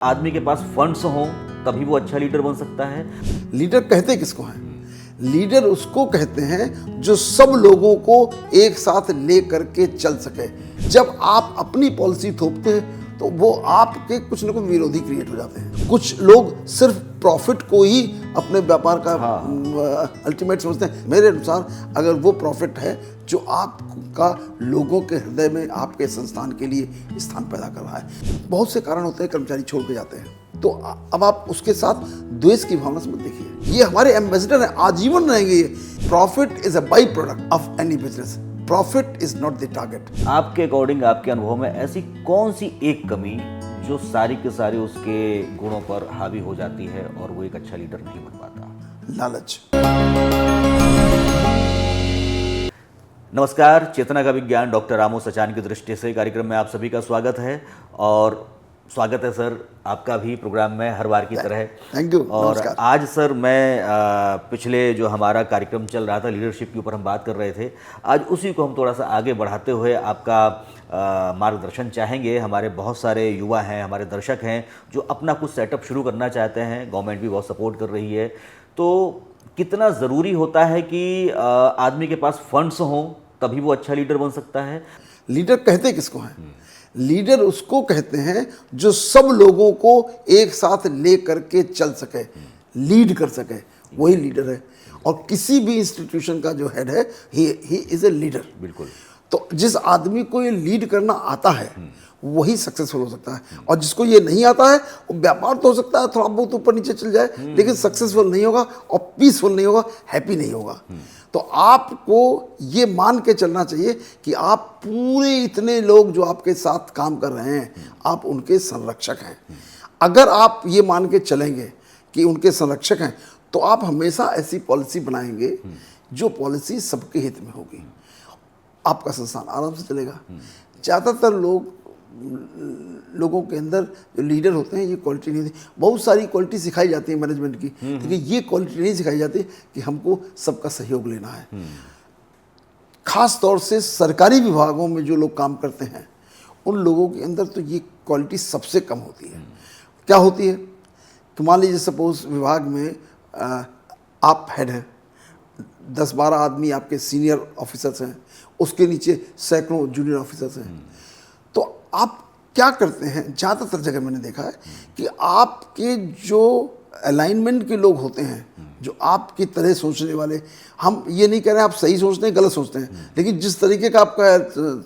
आदमी के पास फंड्स हों तभी वो अच्छा लीडर बन सकता है। लीडर कहते किसको हैं? लीडर उसको कहते हैं जो सब लोगों को एक साथ ले करके चल सके। जब आप अपनी पॉलिसी थोपते हैं तो वो आपके कुछ ना कुछ विरोधी क्रिएट हो जाते हैं। कुछ लोग सिर्फ प्रॉफिट को ही अपने व्यापार का अल्टीमेट समझते हैं। मेरे अनुसार अगर वो प्रॉफिट है जो आपका लोगों के हृदय में आपके संस्थान के लिए स्थान पैदा कर रहा है। बहुत से कारण होते हैं कर्मचारी छोड़ के जाते हैं, तो अब आप उसके साथ द्वेष की भावना से मत देखिए। ये हमारे एम्बेसडर हैं, आजीवन रहेंगे ये। Profit is a by product of any business, profit is not the target. आपके अकॉर्डिंग, आपके अनुभव में ऐसी कौन सी एक कमी जो सारी के सारी उसके गुणों पर हावी हो जाती है और वो एक अच्छा लीडर नहीं बन पाता? लालच। नमस्कार, चेतना का विज्ञान डॉक्टर रामू सचान की दृष्टि से कार्यक्रम में आप सभी का स्वागत है। और स्वागत है सर आपका भी प्रोग्राम में हर बार की तरह। Thank you. और नमस्कार। आज सर मैं पिछले जो हमारा कार्यक्रम चल रहा था लीडरशिप के ऊपर हम बात कर रहे थे, आज उसी को हम थोड़ा सा आगे बढ़ाते हुए आपका मार्गदर्शन चाहेंगे। हमारे बहुत सारे युवा हैं, हमारे दर्शक हैं जो अपना कुछ सेटअप शुरू करना चाहते हैं, गवर्नमेंट भी बहुत सपोर्ट कर रही है। तो कितना ज़रूरी होता है कि आदमी के पास फंड्स हों तभी वो अच्छा लीडर बन सकता है? लीडर कहते किसको हैं? लीडर उसको कहते हैं जो सब लोगों को एक साथ ले करके चल सके, लीड कर सके, वही लीडर है। और किसी भी इंस्टीट्यूशन का जो हेड है, ही इज ए लीडर। बिल्कुल। तो जिस आदमी को ये लीड करना आता है वही सक्सेसफुल हो सकता है, और जिसको ये नहीं आता है वो व्यापार तो हो सकता है थोड़ा बहुत ऊपर नीचे चल जाए, लेकिन सक्सेसफुल नहीं होगा और पीसफुल नहीं होगा, हैप्पी नहीं होगा। तो आपको ये मान के चलना चाहिए कि आप पूरे इतने लोग जो आपके साथ काम कर रहे हैं, आप उनके संरक्षक हैं। अगर आप ये मान के चलेंगे कि उनके संरक्षक हैं, तो आप हमेशा ऐसी पॉलिसी बनाएंगे जो पॉलिसी सबके हित में होगी। आपका संस्थान आराम से चलेगा। ज़्यादातर लोगों के अंदर जो लीडर होते हैं ये क्वालिटी नहीं होती। बहुत सारी क्वालिटी सिखाई जाती है मैनेजमेंट की, लेकिन ये क्वालिटी नहीं सिखाई जाती कि हमको सबका सहयोग लेना है। खास तौर से सरकारी विभागों में जो लोग काम करते हैं उन लोगों के अंदर तो ये क्वालिटी सबसे कम होती है। क्या होती है कि मान लीजिए सपोज विभाग में आप हेड हैं, 10-12 आदमी आपके सीनियर ऑफिसर्स हैं, उसके नीचे सैकड़ों जूनियर ऑफिसर्स हैं। तो आप क्या करते हैं, ज़्यादातर जगह मैंने देखा है कि आपके जो अलाइनमेंट के लोग होते हैं, जो आपकी तरह सोचने वाले, हम ये नहीं कह रहे हैं आप सही सोचते हैं गलत सोचते हैं, लेकिन जिस तरीके का आपका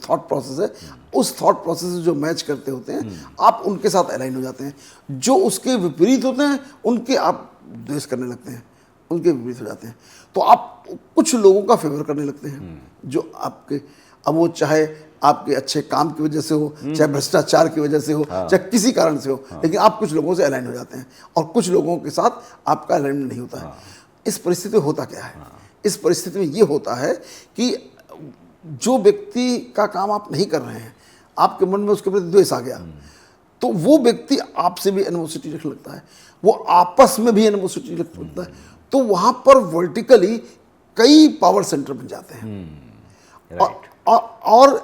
थॉट प्रोसेस है उस थॉट प्रोसेस से जो मैच करते होते हैं आप उनके साथ अलाइन हो जाते हैं। जो उसके विपरीत होते हैं उनके आप द्वेष करने लगते हैं, उनके विपरीत हो जाते हैं। तो आप कुछ लोगों का फेवर करने लगते हैं जो आपके, अब वो चाहे आपके अच्छे काम की वजह से हो, चाहे भ्रष्टाचार की वजह से हो, चाहे किसी कारण से हो, लेकिन आप कुछ लोगों से अलाइन हो जाते हैं और कुछ लोगों के साथ आपका अलाइनमेंट नहीं होता है। इस परिस्थिति में होता क्या है? इस परिस्थिति में ये होता है कि जो व्यक्ति का काम आप नहीं कर रहे हैं, आपके मन में उसके प्रति द्वेष आ गया, तो वो व्यक्ति आपसे भी एनिमोसिटी रखने लगता है, वो आपस में भी एनिमोसिटी रखने लगता है। तो वहां पर वर्टिकली कई पावर सेंटर बन जाते हैं। और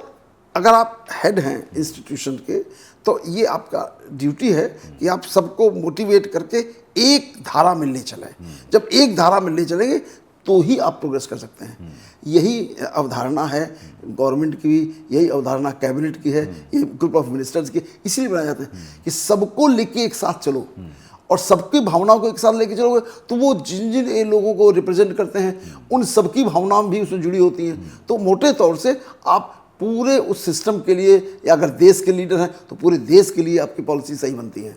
अगर आप हेड हैं इंस्टीट्यूशन के, तो ये आपका ड्यूटी है कि आप सबको मोटिवेट करके एक धारा में ले चलें। जब एक धारा में ले चलेंगे तो ही आप प्रोग्रेस कर सकते हैं। यही अवधारणा है गवर्नमेंट की भी, यही अवधारणा कैबिनेट की है, ये ग्रुप ऑफ मिनिस्टर्स की इसलिए बनाए जाते हैं कि सबको लेके एक साथ चलो और सबकी भावनाओं को एक साथ लेके चलोगे तो वो जिन जिन लोगों को रिप्रेजेंट करते हैं उन सबकी भावनाएं भी उसमें जुड़ी होती हैं। तो मोटे तौर से आप पूरे उस सिस्टम के लिए, या अगर देश के लीडर हैं तो पूरे देश के लिए आपकी पॉलिसी सही बनती है।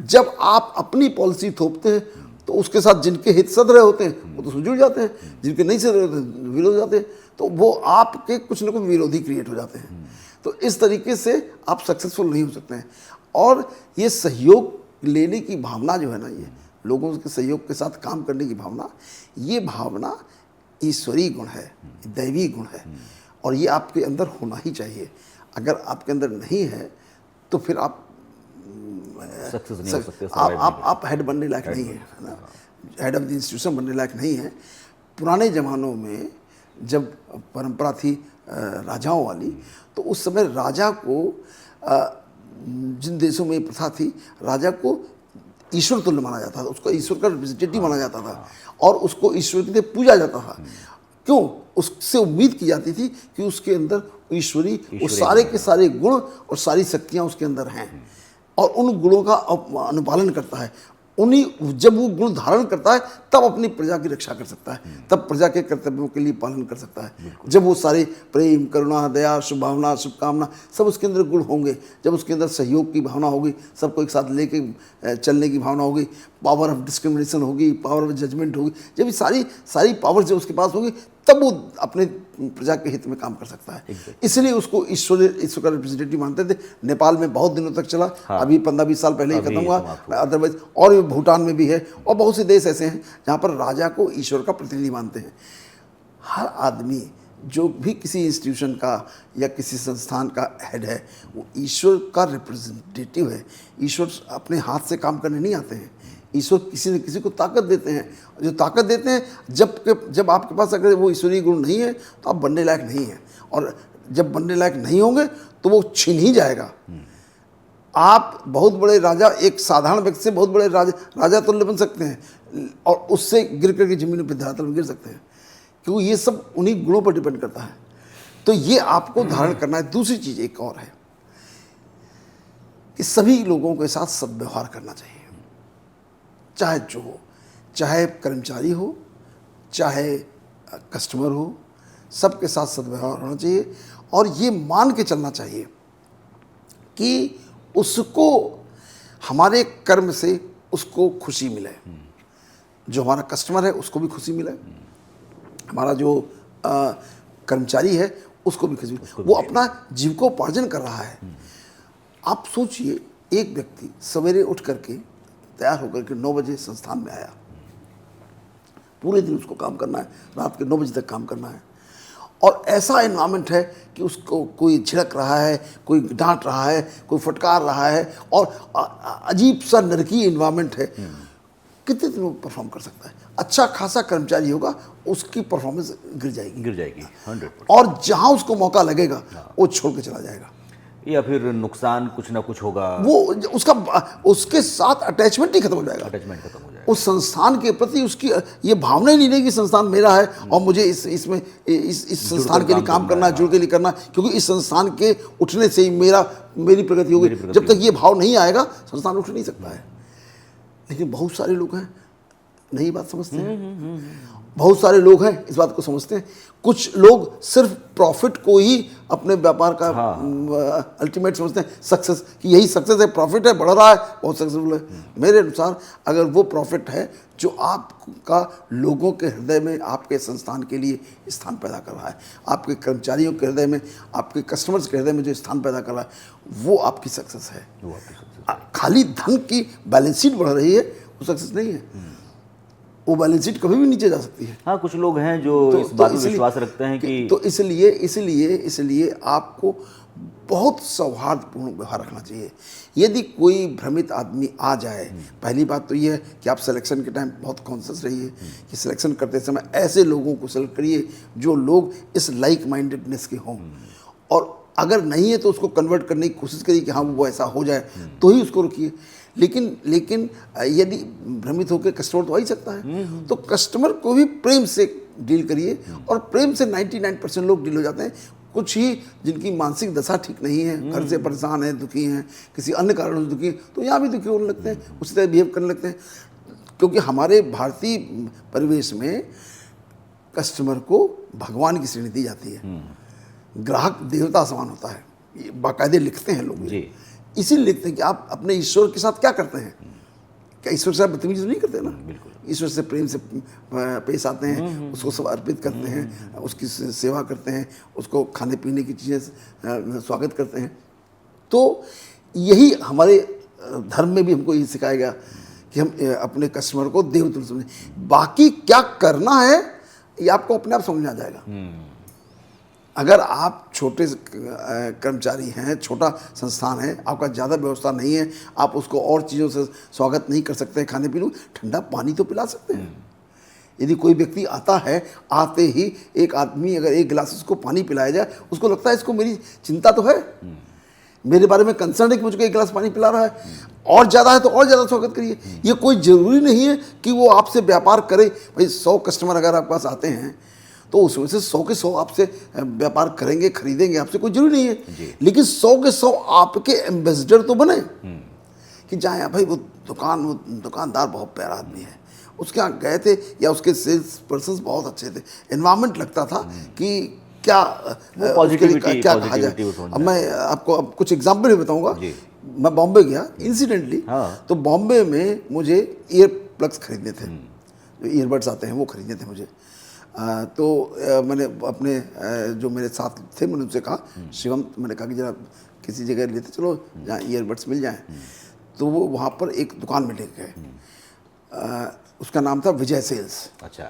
जब आप अपनी पॉलिसी थोपते हैं तो उसके साथ जिनके हित सध रहे होते हैं वो तो उसमें जुड़ जाते हैं, जिनके नहीं सध रहे होते हैं विरोध हो जाते हैं, तो वो आपके कुछ ना कुछ विरोधी क्रिएट हो जाते हैं। तो इस तरीके से आप सक्सेसफुल नहीं हो सकते हैं। और ये सहयोग लेने की भावना जो है ना, ये लोगों के सहयोग के साथ काम करने की भावना, ये भावना ईश्वरीय गुण है, दैवी गुण है, और ये आपके अंदर होना ही चाहिए। अगर आपके अंदर नहीं है तो फिर आप सक्सेस नहीं हो सकते, आप हेड बनने लायक नहीं है ना, हेड ऑफ द इंस्टीट्यूशन बनने लायक नहीं है। पुराने ज़मानों में जब परंपरा थी राजाओं वाली, तो उस समय राजा को जिन देशों में ये प्रथा थी, राजा को ईश्वर तुल्य माना जाता था, उसको ईश्वर का रिप्रेजेंटेटिव माना जाता था और उसको ईश्वर की तरह पूजा जाता था। क्यों? उससे उम्मीद की जाती थी कि उसके अंदर ईश्वरी वो सारे के सारे गुण और सारी शक्तियाँ उसके अंदर हैं और उन गुणों का अनुपालन करता है। उन्हीं जब वो गुण धारण करता है तब अपनी प्रजा की रक्षा कर सकता है, तब प्रजा के कर्तव्यों के लिए पालन कर सकता है। जब वो सारे प्रेम, करुणा, दया, शुभभावना, शुभकामना सब उसके अंदर गुण होंगे, जब उसके अंदर सहयोग की भावना होगी, सबको एक साथ लेके चलने की भावना होगी, पावर ऑफ डिस्क्रिमिनेशन होगी, पावर ऑफ जजमेंट होगी, जब ये सारी पावर जब उसके पास होगी तब वो अपने प्रजा के हित में काम कर सकता है। इसलिए उसको ईश्वर का रिप्रेजेंटेटिव मानते थे। नेपाल में बहुत दिनों तक चला, अभी 15-20 साल पहले ही खत्म हुआ। अदरवाइज और भी भूटान में भी है और बहुत से देश ऐसे हैं जहाँ पर राजा को ईश्वर का प्रतिनिधि मानते हैं। हर आदमी जो भी किसी इंस्टीट्यूशन का या किसी संस्थान का हेड है वो ईश्वर का रिप्रेजेंटेटिव है। ईश्वर अपने हाथ से काम करने नहीं आते हैं, ईश्वर किसी न किसी को ताकत देते हैं। जो ताकत देते हैं, जब आपके पास अगर वो ईश्वरीय गुण नहीं है तो आप बनने लायक नहीं हैं, और जब बनने लायक नहीं होंगे तो वो छीन ही जाएगा। आप बहुत बड़े राजा, एक साधारण व्यक्ति से बहुत बड़े राजा तुल्य बन सकते हैं और उससे गिर करके जमीन पर धरातल में गिर सकते हैं, क्योंकि ये सब उन्हीं गुणों पर डिपेंड करता है। तो ये आपको धारण करना है। दूसरी चीज़ एक और है कि सभी लोगों के साथ सद्व्यवहार करना चाहिए, चाहे जो हो, चाहे कर्मचारी हो, चाहे कस्टमर हो, सबके साथ सद्व्यवहार होना चाहिए और ये मान के चलना चाहिए कि उसको हमारे कर्म से उसको खुशी मिले, जो हमारा कस्टमर है उसको भी खुशी मिले, हमारा जो कर्मचारी है उसको भी खुशी मिले, वो अपना जीविकोपार्जन कर रहा है। आप सोचिए, एक व्यक्ति सवेरे उठ करके तैयार होकर के 9 बजे संस्थान में आया, पूरे दिन उसको काम करना है, रात के 9 बजे तक काम करना है और ऐसा एनवायरनमेंट है कि उसको कोई झिड़क रहा है, कोई डांट रहा है, कोई फटकार रहा है और अजीब सा नरकी एनवायरनमेंट है। कितने दिन वो परफॉर्म कर सकता है? अच्छा खासा कर्मचारी होगा, उसकी परफॉर्मेंस गिर जाएगी 100%। और जहाँ उसको मौका लगेगा वो छोड़ के चला जाएगा या फिर नुकसान कुछ ना कुछ होगा, वो उसके साथ अटैचमेंट ही खत्म हो जाएगा। उस संस्थान के प्रति उसकी ये भावना ही नहीं रहेगी कि संस्थान मेरा है और मुझे इस संस्थान के लिए काम करना है, जुड़ के लिए करना, क्योंकि इस संस्थान के उठने से ही मेरी प्रगति होगी। जब तक ये भाव नहीं आएगा संस्थान उठ नहीं सकता है। लेकिन बहुत सारे लोग हैं नहीं बात समझते हैं, बहुत सारे लोग हैं इस बात को समझते हैं। कुछ लोग सिर्फ प्रॉफिट को ही अपने व्यापार का अल्टीमेट समझते हैं, सक्सेस, कि यही सक्सेस है, प्रॉफिट है, बढ़ रहा है, बहुत सक्सेसफुल है। मेरे अनुसार अगर वो प्रॉफिट है जो आपका लोगों के हृदय में, आपके संस्थान के लिए स्थान पैदा कर रहा है, आपके कर्मचारियों के हृदय में, आपके कस्टमर्स के हृदय में जो स्थान पैदा कर रहा है, वो आपकी सक्सेस है। खाली धन की बैलेंस शीट बढ़ रही है वो सक्सेस नहीं है। वो बैलेंस शीट कभी भी नीचे जा सकती है। हाँ, कुछ लोग हैं जो इस बात में विश्वास रखते हैं कि तो इसलिए आपको बहुत सौहार्दपूर्ण व्यवहार रखना चाहिए। यदि कोई भ्रमित आदमी आ जाए, पहली बात तो ये है कि आप सिलेक्शन के टाइम बहुत कॉन्शियस रहिए कि सिलेक्शन करते समय ऐसे लोगों को सेलेक्ट करिए जो लोग इस लाइक माइंडेडनेस के हों, और अगर नहीं है तो उसको कन्वर्ट करने की कोशिश करिए कि हाँ वो ऐसा हो जाए, तो ही उसको रुकिए। लेकिन यदि भ्रमित होकर कस्टमर तो आ ही सकता है, तो कस्टमर को भी प्रेम से डील करिए, और प्रेम से 99% लोग डील हो जाते हैं। कुछ ही जिनकी मानसिक दशा ठीक नहीं है, घर से परेशान है, दुखी हैं, किसी अन्य कारणों से दुखी, तो यहाँ भी दुखी होने लगते हैं, उसी तरह बिहेव करने लगते हैं। क्योंकि हमारे भारतीय परिवेश में कस्टमर को भगवान की श्रेणी दी जाती है, ग्राहक देवता समान होता है, ये बाकायदे लिखते हैं लोग, इसीलिए लिखते हैं कि आप अपने ईश्वर के साथ क्या करते हैं। क्या ईश्वर से आप बदतमीजी नहीं करते ना? ईश्वर से प्रेम से पेश आते हैं, उसको सब अर्पित करते हैं, उसकी सेवा करते हैं, उसको खाने पीने की चीज़ें स्वागत करते हैं। तो यही हमारे धर्म में भी हमको ये सिखाया गया कि हम अपने कस्टमर को देवतुल्य समझें। बाकी क्या करना है ये आपको अपने आप समझ में आ जाएगा। अगर आप छोटे कर्मचारी हैं, छोटा संस्थान है, आपका ज़्यादा व्यवस्था नहीं है, आप उसको और चीज़ों से स्वागत नहीं कर सकते, खाने पीने, ठंडा पानी तो पिला सकते हैं। यदि कोई व्यक्ति आता है, आते ही एक आदमी अगर एक गिलास उसको पानी पिलाया जाए, उसको लगता है इसको मेरी चिंता तो है, मेरे बारे में कंसर्न है कि मुझको एक गिलास पानी पिला रहा है, और ज़्यादा है तो और ज़्यादा स्वागत करिए। ये कोई ज़रूरी नहीं है कि वो आपसे व्यापार करे। भाई 100 कस्टमर अगर आपके पास आते हैं तो उसमें से 100 के 100 आपसे व्यापार करेंगे, खरीदेंगे आपसे, कोई जरूरी नहीं है। लेकिन 100 के 100 आपके एम्बेसडर तो बने कि जाए भाई वो दुकानदार बहुत प्यारा आदमी है, उसके यहाँ गए थे, या उसके सेल्स पर्सन बहुत अच्छे थे, एनवायरमेंट लगता था कि क्या उसके लिए क्या कहा जाए। अब मैं आपको अब कुछ एग्जाम्पल भी बताऊंगा। मैं बॉम्बे गया इंसिडेंटली, तो बॉम्बे में मुझे ईयर प्लग्स खरीदने थे, जो ईयरबड्स आते हैं वो खरीदने थे मुझे। तो मैंने अपने जो मेरे साथ थे, मैंने उनसे कहा, शिवम, मैंने कहा कि जरा किसी जगह लेते चलो जहाँ ईयरबड्स मिल जाएं। तो वो वहाँ पर एक दुकान में ले गए, उसका नाम था विजय सेल्स। अच्छा।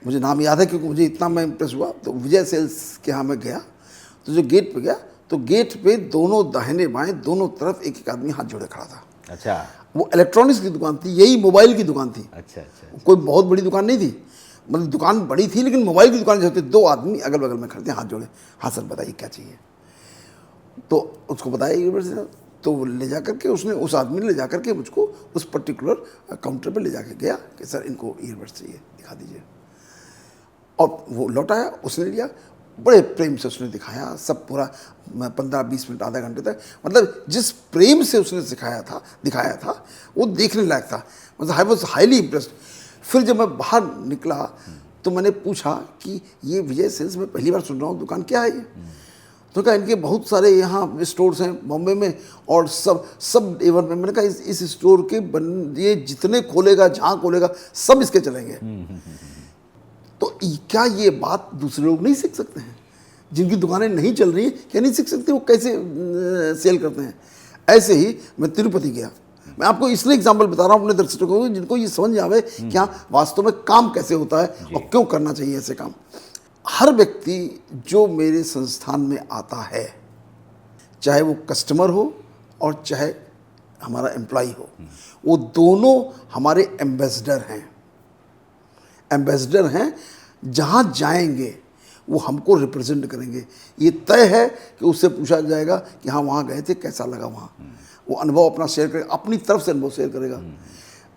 मुझे नाम याद है क्योंकि मुझे इतना मैं इम्प्रेस हुआ। तो विजय सेल्स के यहाँ मैं गया, तो जो गेट पे गया, तो गेट पे दोनों दाहिने बाएं दोनों तरफ एक एक आदमी हाथ जोड़े खड़ा था। अच्छा। वो इलेक्ट्रॉनिक्स की दुकान थी, यही मोबाइल की दुकान थी। अच्छा अच्छा। कोई बहुत बड़ी दुकान नहीं थी, मतलब दुकान बड़ी थी लेकिन मोबाइल की दुकान जो थी, दो आदमी अगल बगल में खड़े थे हाथ जोड़े। हाँ सर बताइए क्या चाहिए। तो उसको बताया, तो वो ले जा करके उसने, उस आदमी ने ले जा करके मुझको उस पर्टिकुलर काउंटर पे ले जाके गया कि सर इनको ईयरबड्स चाहिए, दिखा दीजिए। और वो लौट आया, उसने लिया, बड़े प्रेम से उसने दिखाया, सब पूरा 15-20 मिनट आधा घंटे तक, मतलब जिस प्रेम से उसने दिखाया था वो देखने लायक था। मतलब आई वॉज हाईली इम्प्रेस्ड। फिर जब मैं बाहर निकला तो मैंने पूछा कि ये विजय सेल्स में पहली बार सुन रहा हूँ, दुकान क्या है ये? तो कहा इनके बहुत सारे यहाँ स्टोर्स हैं बॉम्बे में और सब एवन में। मैंने कहा इस स्टोर के ये जितने खोलेगा, जहाँ खोलेगा, सब इसके चलेंगे। तो क्या ये बात दूसरे लोग नहीं सीख सकते हैं? जिनकी दुकानें नहीं चल रही हैं क्या नहीं सीख सकते? वो कैसे सेल करते हैं? ऐसे ही मैं तिरुपति गया। मैं आपको इसलिए एग्जाम्पल बता रहा हूँ अपने दर्शकों को, जिनको ये समझ आवे कि हाँ वास्तव में काम कैसे होता है और क्यों करना चाहिए ऐसे काम। हर व्यक्ति जो मेरे संस्थान में आता है, चाहे वो कस्टमर हो और चाहे हमारा एम्प्लॉय हो, वो दोनों हमारे एम्बेसडर हैं। एम्बेसडर हैं, जहाँ जाएंगे वो हमको रिप्रेजेंट करेंगे। ये तय है कि उससे पूछा जाएगा कि हाँ वहाँ गए थे, कैसा लगा वहाँ, वो अनुभव अपना शेयर करेगा, अपनी तरफ से अनुभव शेयर करेगा।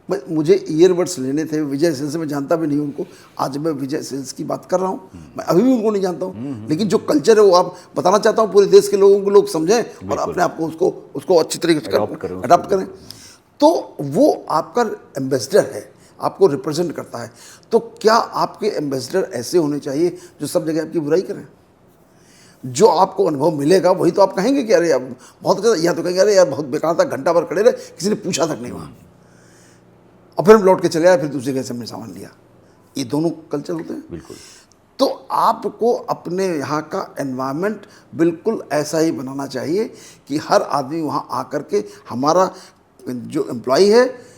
मुझे ईयरबड्स लेने थे विजय सेल्स, में जानता भी नहीं उनको। आज मैं विजय सेल्स की बात कर रहा हूँ, मैं अभी भी उनको नहीं जानता हूँ, लेकिन जो कल्चर है वो आप बताना चाहता हूँ पूरे देश के लोगों को, लोग समझें और अपने आप को उसको अच्छी तरीके से अडॉप्ट करें। तो वो आपका एम्बेसडर है, आपको रिप्रेजेंट करता है। तो क्या आपके एम्बेसडर ऐसे होने चाहिए जो सब जगह आपकी बुराई करें? जो आपको अनुभव मिलेगा वही तो आप कहेंगे कि अरे यार बहुत अच्छा, या तो कहेंगे अरे यार बहुत बेकार था, घंटा भर खड़े रहे, किसी ने पूछा तक नहीं वहाँ, और फिर हम लौट के चले आए, फिर दूसरी जगह से हमने सामान लिया। ये दोनों कल्चर होते हैं। बिल्कुल। तो आपको अपने यहाँ का एनवायरनमेंट बिल्कुल ऐसा ही बनाना चाहिए कि हर आदमी वहाँ आकर के, हमारा जो एम्प्लॉय है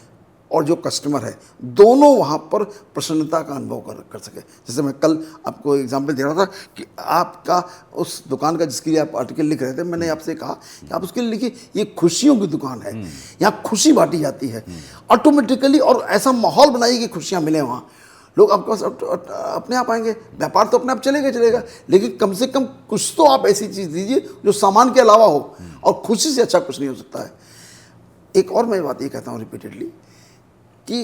और जो कस्टमर है, दोनों वहाँ पर प्रसन्नता का अनुभव कर सके। जैसे मैं कल आपको एग्जांपल दे रहा था कि आपका उस दुकान का जिसके लिए आप आर्टिकल लिख रहे थे, मैंने आपसे कहा कि आप उसके लिए लिखिए ये खुशियों की दुकान है, यहाँ खुशी बांटी जाती है ऑटोमेटिकली, और ऐसा माहौल बनाइए कि खुशियाँ मिले वहाँ। लोग आपके पास अपने आप आएंगे, व्यापार तो अपने आप चलेगा, लेकिन कम से कम कुछ तो आप ऐसी चीज़ दीजिए जो सामान के अलावा हो, और खुशी से अच्छा कुछ नहीं हो सकता है। एक और मैं बात ये कहता हूँ रिपीटेडली कि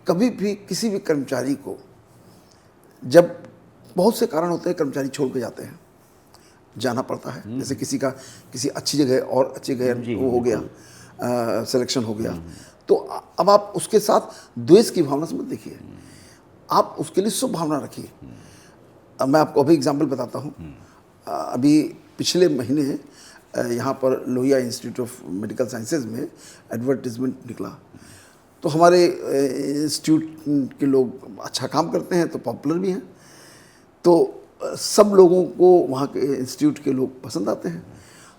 कभी भी किसी भी कर्मचारी को, जब बहुत से कारण होते हैं कर्मचारी छोड़ के जाते हैं, जाना पड़ता है, जैसे किसी अच्छी जगह और अच्छी जगह वो हो गया, सिलेक्शन हो गया, तो अब आप उसके साथ द्वेष की भावना से मत देखिए, आप उसके लिए शुभ भावना रखिए। मैं आपको अभी एग्जाम्पल बताता हूँ। अभी पिछले महीने यहाँ पर Lohia institute of medical sciences में एडवर्टीजमेंट निकला। तो हमारे इंस्टीट्यूट के लोग अच्छा काम करते हैं तो पॉपुलर भी हैं, तो सब लोगों को वहाँ के इंस्टीट्यूट के लोग पसंद आते हैं।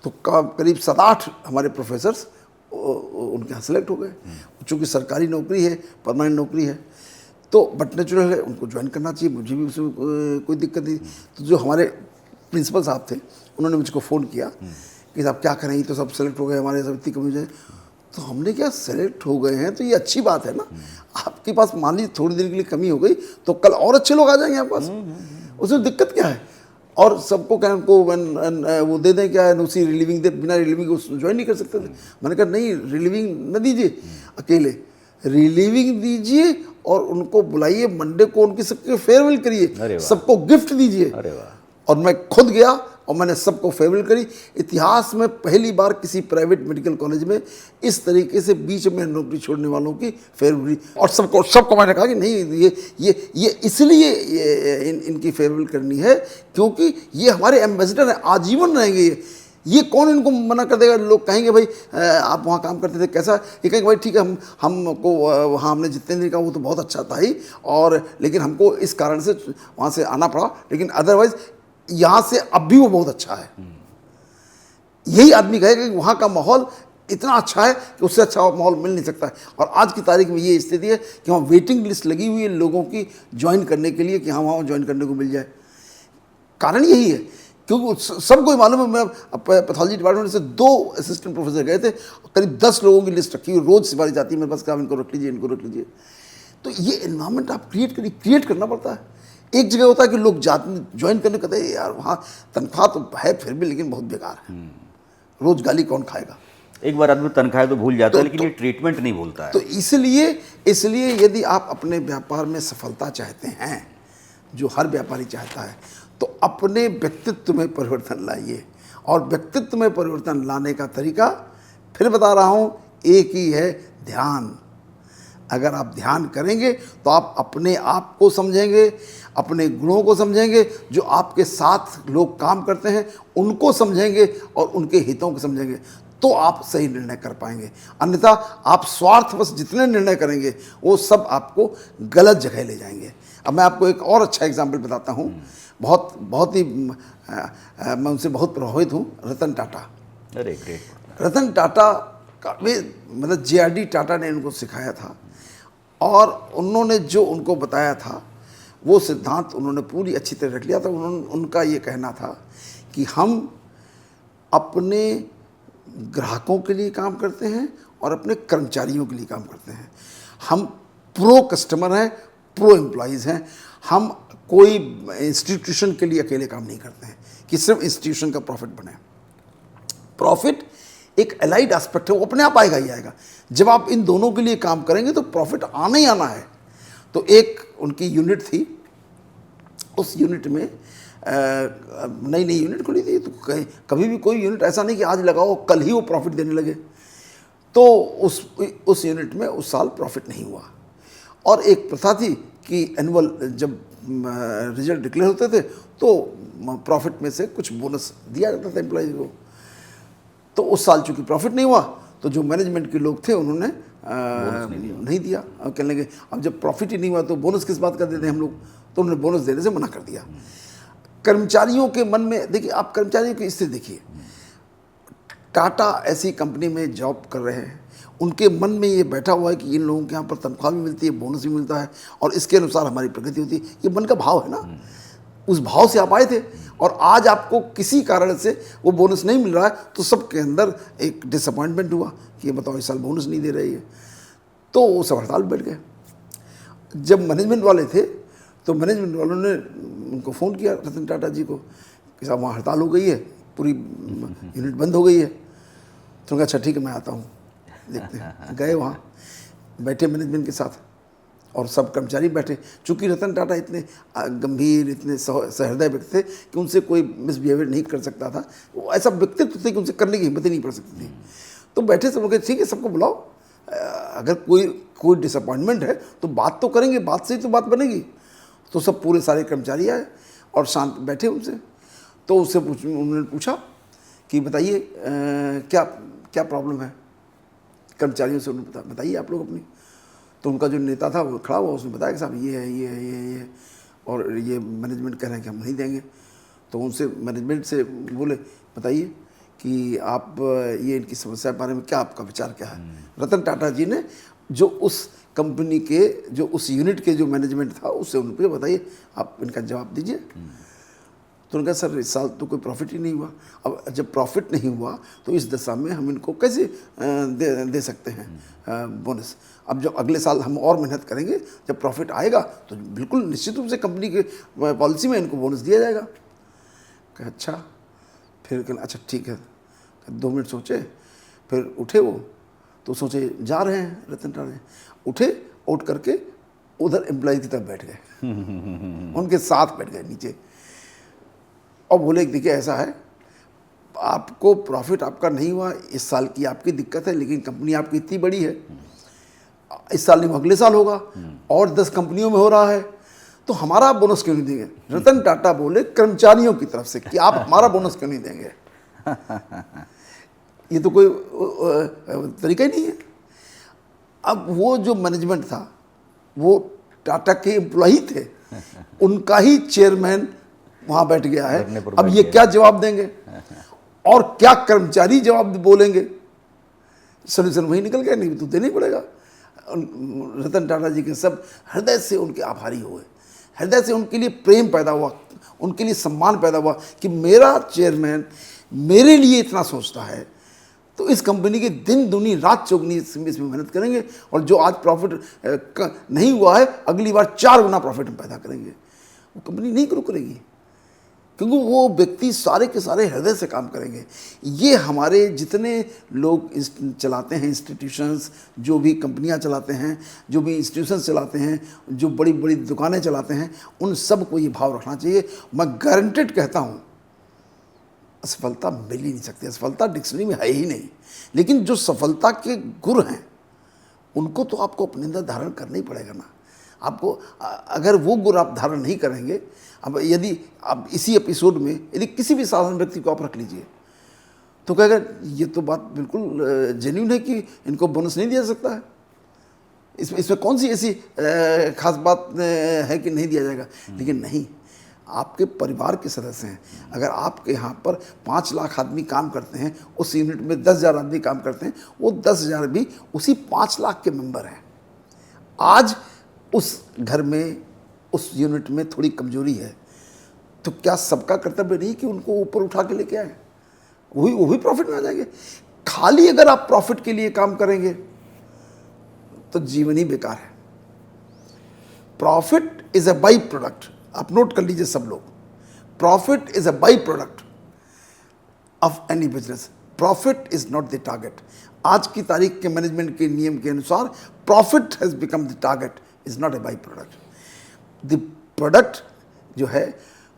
तो करीब 7-8 हमारे प्रोफेसर्स उनके यहाँ सेलेक्ट हो गए। चूँकि सरकारी नौकरी है, परमानेंट नौकरी है, तो बट नेचुरल है उनको ज्वाइन करना चाहिए, मुझे भी उसमें कोई दिक्कत नहीं। तो जो हमारे प्रिंसिपल साहब थे उन्होंने मुझको फ़ोन किया कि साहब क्या करें, ये तो सब सेलेक्ट हो गए, हमारे सब इतनी कमी है। तो हमने क्या, सेलेक्ट हो गए हैं तो ये अच्छी बात है ना। आपके पास मान लीजिए थोड़ी देर के लिए कमी हो गई तो कल और अच्छे लोग आ जाएंगे आपके पास, उसमें दिक्कत क्या है? और सबको क्या उनको वो दे दें, क्या एनओसी रिलीविंग दे, बिना रिलीविंग वो ज्वाइन नहीं कर सकते थे। मैंने कहा नहीं, रिलीविंग न दीजिए अकेले, रिलीविंग दीजिए और उनको बुलाइए, मंडे को उनकी सबके फेयरवेल अरे करिए, वाह। सबको गिफ्ट दीजिए। अरे वाह। और मैं खुद गया और मैंने सबको फेयरवेल करी। इतिहास में पहली बार किसी प्राइवेट मेडिकल कॉलेज में इस तरीके से बीच में नौकरी छोड़ने वालों की फेयरवेल, और सबको मैंने कहा कि नहीं, ये इसलिए इनकी फेयरवेल करनी है क्योंकि ये हमारे एम्बेसडर हैं, आजीवन रहेंगे ये कौन इनको मना कर देगा। लोग कहेंगे भाई आप वहाँ काम करते थे कैसा, ये कहेंगे भाई ठीक है, हमको वहाँ हमने जितने दिन कहा वो तो बहुत अच्छा था ही, और लेकिन हमको इस कारण से वहाँ से आना पड़ा, लेकिन अदरवाइज यहाँ से अब भी वो बहुत अच्छा है। यही आदमी कहेगा कि वहाँ का माहौल इतना अच्छा है कि उससे अच्छा माहौल मिल नहीं सकता है। और आज की तारीख में ये स्थिति है कि वहाँ वेटिंग लिस्ट लगी हुई है लोगों की ज्वाइन करने के लिए कि हाँ वहाँ ज्वाइन करने को मिल जाए। कारण यही है क्योंकि सबको मालूम है, मैं पैथोलॉजी डिपार्टमेंट से 2 असिस्टेंट प्रोफेसर गए थे, करीब 10 लोगों की लिस्ट रखी हुई, रोज़ सिफारिश जाती है मेरे पास, काम इनको रख लीजिए, इनको रख लीजिए। तो ये एनवायरनमेंट आप क्रिएट करना पड़ता है। एक जगह होता है कि लोग जाते ज्वाइन करने कहते हैं यार वहाँ तनख्वाह तो है फिर भी, लेकिन बहुत बेकार है, रोज़ गाली कौन खाएगा। एक बार आदमी तनख्वाह तो भूल जाता है, लेकिन ये ट्रीटमेंट नहीं भूलता है। तो इसलिए यदि आप अपने व्यापार में सफलता चाहते हैं, जो हर व्यापारी चाहता है, तो अपने व्यक्तित्व में परिवर्तन लाइए। और व्यक्तित्व में परिवर्तन लाने का तरीका फिर बता रहा हूँ, एक ही है, ध्यान। अगर आप ध्यान करेंगे तो आप अपने आप को समझेंगे, अपने गुणों को समझेंगे, जो आपके साथ लोग काम करते हैं उनको समझेंगे और उनके हितों को समझेंगे, तो आप सही निर्णय कर पाएंगे। अन्यथा आप स्वार्थवश जितने निर्णय करेंगे वो सब आपको गलत जगह ले जाएंगे। अब मैं आपको एक और अच्छा एग्जाम्पल बताता हूँ, बहुत ही मैं उनसे बहुत प्रभावित हूँ, रतन टाटा। अरे ग्रेट। रतन टाटा का मतलब JRD टाटा ने उनको सिखाया था, और उन्होंने जो उनको बताया था वो सिद्धांत उन्होंने पूरी अच्छी तरह रख लिया था। उनका ये कहना था कि हम अपने ग्राहकों के लिए काम करते हैं और अपने कर्मचारियों के लिए काम करते हैं। हम प्रो कस्टमर हैं, प्रो एम्प्लॉयज़ हैं। हम कोई इंस्टीट्यूशन के लिए अकेले काम नहीं करते हैं कि सिर्फ इंस्टीट्यूशन का प्रॉफिट बने। प्रॉफिट एक एलाइड एस्पेक्ट है, वो अपने आप आएगा ही आएगा। जब आप इन दोनों के लिए काम करेंगे तो प्रॉफिट आना ही आना है। तो एक उनकी यूनिट थी, उस यूनिट में नई नई यूनिट खुली थी, तो कभी भी कोई यूनिट ऐसा नहीं कि आज लगाओ कल ही वो प्रॉफिट देने लगे। तो उस यूनिट में उस साल प्रॉफिट नहीं हुआ। और एक प्रथा थी कि एनुअल जब रिजल्ट डिक्लेयर होते थे तो प्रॉफिट में से कुछ बोनस दिया जाता था एम्प्लॉयज़ को। तो उस साल चूँकि प्रॉफिट नहीं हुआ तो जो मैनेजमेंट के लोग थे उन्होंने नहीं दिया। और कहने लगे अब जब प्रॉफिट ही नहीं हुआ तो बोनस किस बात का देते हैं हम लोग, तो उन्होंने बोनस देने से मना कर दिया। कर्मचारियों के मन में देखिए, आप कर्मचारियों की स्थिति देखिए, टाटा ऐसी कंपनी में जॉब कर रहे हैं, उनके मन में ये बैठा हुआ है कि इन लोगों के यहाँ पर तनख्वाह भी मिलती है, बोनस भी मिलता है और इसके अनुसार हमारी प्रगति होती है। ये मन का भाव है ना, उस भाव से आप आए थे और आज आपको किसी कारण से वो बोनस नहीं मिल रहा है तो सबके अंदर एक डिसअपॉइंटमेंट हुआ कि ये बताओ इस साल बोनस नहीं दे रही है। तो वो सब हड़ताल बैठ गए। जब मैनेजमेंट वाले थे तो मैनेजमेंट वालों ने उनको फ़ोन किया रतन टाटा जी को कि साहब वहाँ हड़ताल हो गई है, पूरी यूनिट बंद हो गई है। तो उन्होंने कहा अच्छा ठीक है मैं आता हूँ, देखते हैं। गए वहाँ, बैठे मैनेजमेंट के साथ और सब कर्मचारी बैठे। चूँकि रतन टाटा इतने गंभीर, इतने सहृदय व्यक्ति थे कि उनसे कोई मिसबिहेवियर नहीं कर सकता था। वो ऐसा व्यक्तित्व थे कि उनसे करने की हिम्मत ही नहीं पड़ सकती थी। तो बैठे सब लोग, ठीक है सबको बुलाओ, अगर कोई डिसअपॉइंटमेंट है तो बात तो करेंगे, बात से ही तो बात बनेगी। तो सब पूरे सारे कर्मचारी आए और शांत बैठे उनसे। तो उससे उन्होंने पूछा कि बताइए क्या प्रॉब्लम है। कर्मचारियों से उन्होंने बताइए आप लोग अपनी। तो उनका जो नेता था वो खड़ा हुआ, उसने बताया कि साहब ये है, ये है, ये है, ये और ये मैनेजमेंट कह रहे हैं कि हम नहीं देंगे। तो उनसे मैनेजमेंट से बोले बताइए कि आप ये इनकी समस्या के बारे में क्या आपका विचार क्या है। रतन टाटा जी ने जो उस कंपनी के जो उस यूनिट के जो मैनेजमेंट था उससे उनको बताइए, आप इनका जवाब दीजिए। तो उन्होंने कहा सर इस साल तो कोई प्रॉफिट ही नहीं हुआ। अब जब प्रॉफिट नहीं हुआ तो इस दशा में हम इनको कैसे दे सकते हैं बोनस। अब जो अगले साल हम और मेहनत करेंगे, जब प्रॉफिट आएगा तो बिल्कुल निश्चित रूप से कंपनी के पॉलिसी में इनको बोनस दिया जाएगा। कहा अच्छा, फिर कहना अच्छा ठीक है। 2 मिनट सोचे, फिर उठे वो, तो सोचे जा रहे हैं रतन टाटा, उठे, उठ करके उधर एम्प्लॉय की तरफ बैठ गए, उनके साथ बैठ गए नीचे, और बोले देखिए ऐसा है, आपको प्रॉफिट आपका नहीं हुआ इस साल की आपकी दिक्कत है, लेकिन कंपनी आपकी इतनी बड़ी है, इस साल नहीं अगले साल होगा, और 10 कंपनियों में हो रहा है, तो हमारा आप बोनस क्यों नहीं देंगे? रतन टाटा बोले कर्मचारियों की तरफ से कि आप हमारा बोनस क्यों नहीं देंगे? ये तो कोई तरीका ही नहीं है। अब वो जो मैनेजमेंट था वो टाटा के एम्प्लॉई थे, उनका ही चेयरमैन वहाँ बैठ गया है, अब ये क्या जवाब देंगे और क्या कर्मचारी जवाब बोलेंगे? सोल्यूशन वही निकल गया, नहीं तो देना ही पड़ेगा। रतन टाटा जी के सब हृदय से उनके आभारी हुए, हृदय से उनके लिए प्रेम पैदा हुआ, उनके लिए सम्मान पैदा हुआ कि मेरा चेयरमैन मेरे लिए इतना सोचता है, तो इस कंपनी के दिन दुनी रात चौगनी इसमें मेहनत करेंगे, और जो आज प्रॉफिट नहीं हुआ है अगली बार 4 गुना प्रॉफिट हम पैदा करेंगे। वो कंपनी नहीं ग्रो करेगी, क्योंकि वो व्यक्ति सारे के सारे हृदय से काम करेंगे। ये हमारे जितने लोग चलाते हैं इंस्टीट्यूशंस, जो भी कंपनियां चलाते हैं, जो भी इंस्टीट्यूशंस चलाते हैं, जो बड़ी बड़ी दुकानें चलाते हैं, उन सब को ये भाव रखना चाहिए। मैं गारंटेड कहता हूँ असफलता मिल ही नहीं सकती, असफलता डिक्शनरी में है ही नहीं, लेकिन जो सफलता के गुर हैं उनको तो आपको अपने अंदर धारण करना ही पड़ेगा ना। आपको अगर वो गुण आप धारण नहीं करेंगे, अब यदि आप इसी एपिसोड में यदि किसी भी साधारण व्यक्ति को आप रख लीजिए तो कहेगा ये तो बात बिल्कुल जेन्युइन है कि इनको बोनस नहीं दिया सकता है, इसमें कौन सी ऐसी खास बात है कि नहीं दिया जाएगा। लेकिन नहीं, आपके परिवार के सदस्य हैं, अगर आपके यहाँ पर 5 लाख आदमी काम करते हैं, उस यूनिट में 10,000 आदमी काम करते हैं, वो 10,000 भी उसी 5 लाख के मेंबर हैं। आज उस घर में उस यूनिट में थोड़ी कमजोरी है, तो क्या सबका कर्तव्य नहीं कि उनको ऊपर उठा के लेके आए? वो भी प्रॉफिट में आ जाएंगे। खाली अगर आप प्रॉफिट के लिए काम करेंगे तो जीवन ही बेकार है। Profit is a by product, आप नोट कर लीजिए सब लोग, profit is a by product of any business, profit is not the target. आज की तारीख के मैनेजमेंट के नियम के अनुसार profit has become the target, is not a by product. The product जो है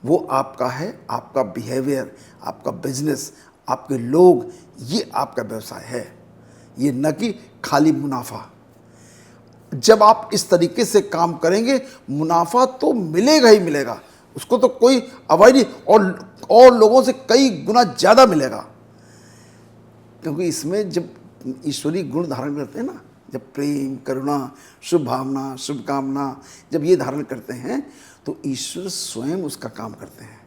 वो आपका है, आपका बिहेवियर, आपका बिजनेस, आपके लोग, ये आपका व्यवसाय है, ये न कि खाली मुनाफा। जब आप इस तरीके से काम करेंगे मुनाफा तो मिलेगा ही मिलेगा, उसको तो कोई अवॉइड नहीं, और लोगों से कई गुना ज़्यादा मिलेगा, क्योंकि इसमें जब ईश्वरीय गुण धारण करते हैं ना, जब प्रेम, करुणा, शुभ भावना, शुभकामना जब ये धारण करते हैं तो ईश्वर स्वयं उसका काम करते हैं।